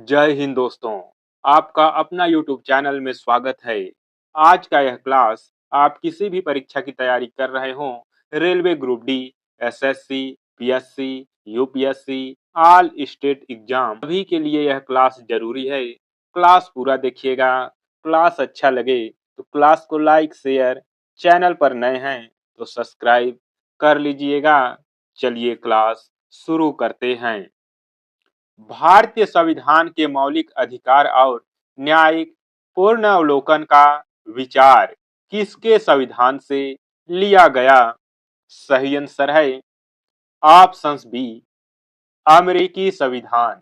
जय हिंद दोस्तों। आपका अपना YouTube चैनल में स्वागत है। आज का यह क्लास आप किसी भी परीक्षा की तैयारी कर रहे हो, railway group D, SSC, PSC, UPSC, all state exam, सभी के लिए यह क्लास जरूरी है। क्लास पूरा देखिएगा। क्लास अच्छा लगे तो क्लास को लाइक शेयर, चैनल पर नए हैं तो सब्सक्राइब कर लीजिएगा। चलिए क्लास शुरू करते हैं। भारतीय संविधान के मौलिक अधिकार और न्यायिक पूर्ण अवलोकन का विचार किसके संविधान से लिया गया? सही आंसर है ऑप्शन बी, अमेरिकी संविधान।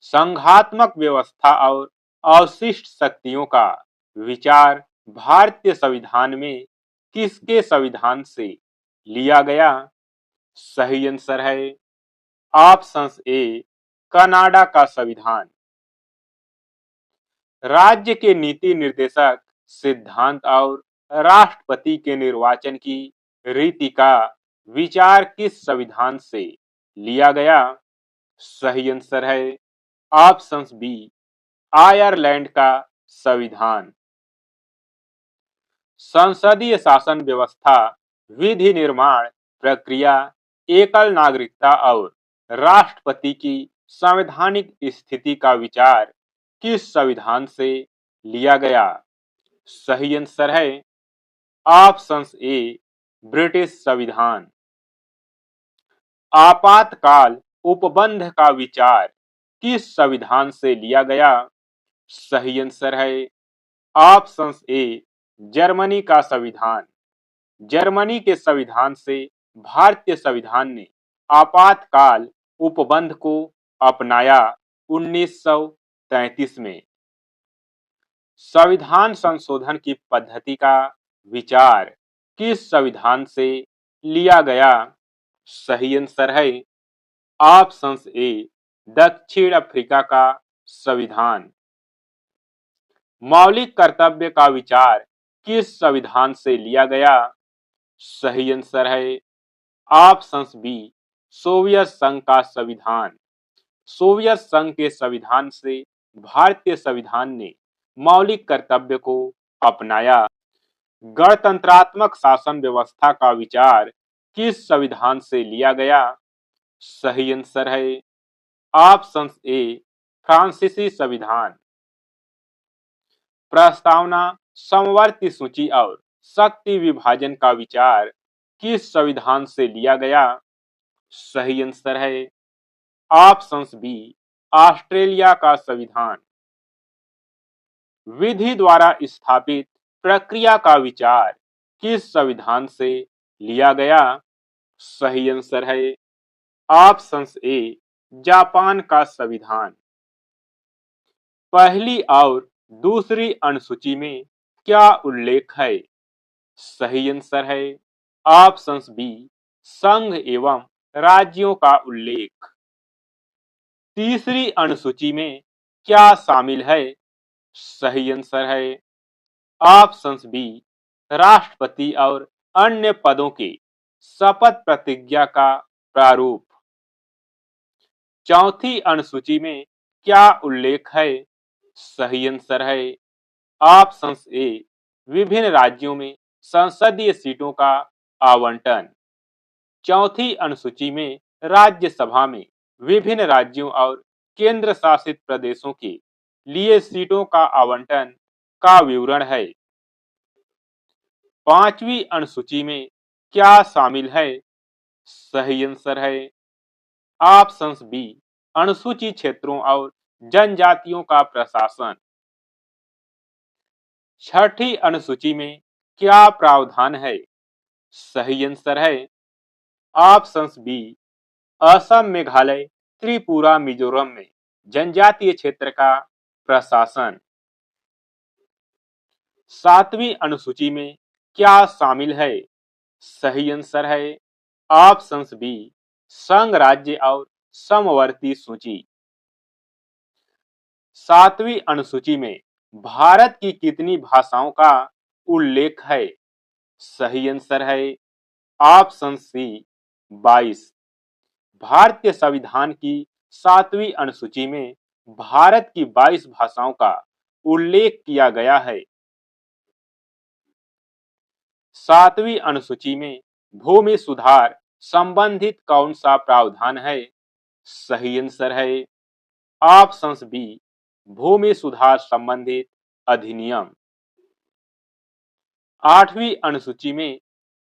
संघात्मक व्यवस्था और अवशिष्ट शक्तियों का विचार भारतीय संविधान में किसके संविधान से लिया गया? सही आंसर है ऑप्शन ए, कनाडा का संविधान। राज्य के नीति निर्देशक सिद्धांत और राष्ट्रपति के निर्वाचन की रीति का विचार किस संविधान से लिया गया? सही आंसर है ऑप्शन बी, आयरलैंड का संविधान। संसदीय शासन व्यवस्था, विधि निर्माण प्रक्रिया, एकल नागरिकता और राष्ट्रपति की संवैधानिक स्थिति का विचार किस संविधान से लिया गया? सही आंसर है ऑप्शन ए, ब्रिटिश संविधान। आपातकाल उपबंध का विचार किस संविधान से लिया गया? सही आंसर है ऑप्शन ए, जर्मनी का संविधान। जर्मनी के संविधान से भारतीय संविधान ने आपातकाल उपबंध को अपनाया 1933 में। संविधान संशोधन की पद्धति का विचार किस संविधान से लिया गया? सही आंसर है ऑप्शन ए, दक्षिण अफ्रीका का संविधान। मौलिक कर्तव्य का विचार किस संविधान से लिया गया? सही आंसर है ऑप्शन बी, सोवियत संघ का संविधान। सोवियत संघ के संविधान से भारतीय संविधान ने मौलिक कर्तव्य को अपनाया। गणतंत्रात्मक शासन व्यवस्था का विचार किस संविधान से लिया गया? सही आंसर है ऑप्शन ए, फ्रांसीसी संविधान। प्रस्तावना, समवर्ती सूची और शक्ति विभाजन का विचार किस संविधान से लिया गया? सही आंसर है ऑप्शन बी, ऑस्ट्रेलिया का संविधान। विधि द्वारा स्थापित प्रक्रिया का विचार किस संविधान से लिया गया? सही आंसर है ऑप्शन ए, जापान का संविधान। पहली और दूसरी अनुसूची में क्या उल्लेख है? सही आंसर है ऑप्शन बी, संघ एवं राज्यों का उल्लेख। तीसरी अनुसूची में क्या शामिल है? सही आंसर है ऑप्शन बी, राष्ट्रपति और अन्य पदों के शपथ प्रतिज्ञा का प्रारूप। चौथी अनुसूची में क्या उल्लेख है? सही आंसर है ऑप्शन ए, विभिन्न राज्यों में संसदीय सीटों का आवंटन। चौथी अनुसूची में राज्यसभा में विभिन्न राज्यों और केंद्र शासित प्रदेशों के लिए सीटों का आवंटन का विवरण है। पांचवी अनुसूची में क्या शामिल है? सही आंसर है ऑप्शन बी, अनुसूचित क्षेत्रों और जनजातियों का प्रशासन। छठी अनुसूची में क्या प्रावधान है? सही आंसर है ऑप्शन बी, असम, मेघालय, त्रिपुरा, मिजोरम में जनजातीय क्षेत्र का प्रशासन। सातवीं अनुसूची में क्या शामिल है? सही आंसर है ऑप्शन बी, संघ राज्य और समवर्ती सूची। सातवीं अनुसूची में भारत की कितनी भाषाओं का उल्लेख है? सही आंसर है ऑप्शन सी, 22। भारतीय संविधान की 7वीं अनुसूची में भारत की 22 भाषाओं का उल्लेख किया गया है। 7वीं अनुसूची में भूमि सुधार संबंधित कौन सा प्रावधान है? सही आंसर है ऑप्शंस बी भूमि सुधार संबंधित अधिनियम। 8वीं अनुसूची में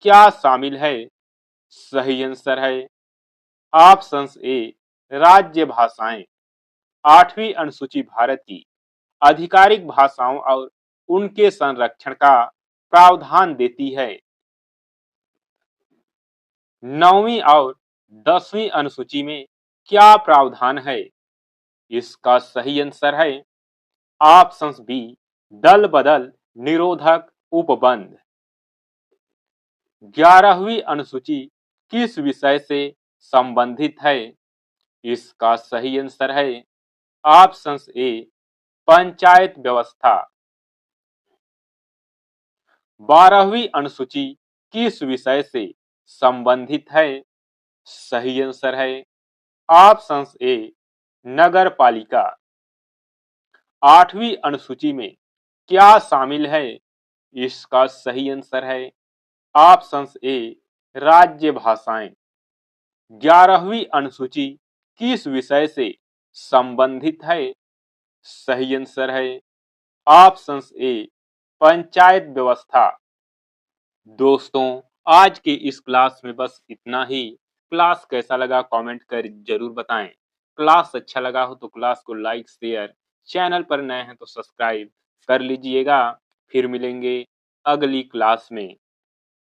क्या शामिल है? सही आंसर है ऑप्शंस ए राज्य भाषाएं। 8वीं अनुसूची भारत की आधिकारिक भाषाओं और उनके संरक्षण का प्रावधान देती है। 9वीं और 10वीं अनुसूची में क्या प्रावधान है? इसका सही आंसर है ऑप्शंस बी दल बदल निरोधक उपबंध। 11वीं अनुसूची किस विषय से संबंधित है? इसका सही आंसर है ऑप्शंस ए पंचायत व्यवस्था। 12वीं अनुसूची किस विषय से संबंधित है? सही आंसर है ऑप्शंस ए नगर पालिका। 8वीं अनुसूची में क्या शामिल है? इसका सही आंसर है ऑप्शंस ए राज्य भाषाएं। 11वीं अनुसूची किस विषय से संबंधित है? सही आंसर है ऑप्शंस ए पंचायत व्यवस्था। दोस्तों, आज के इस क्लास में बस इतना ही। क्लास कैसा लगा कमेंट कर जरूर बताएं। क्लास अच्छा लगा हो तो क्लास को लाइक शेयर, चैनल पर नए हैं तो सब्सक्राइब कर लीजिएगा। फिर मिलेंगे अगली क्लास में।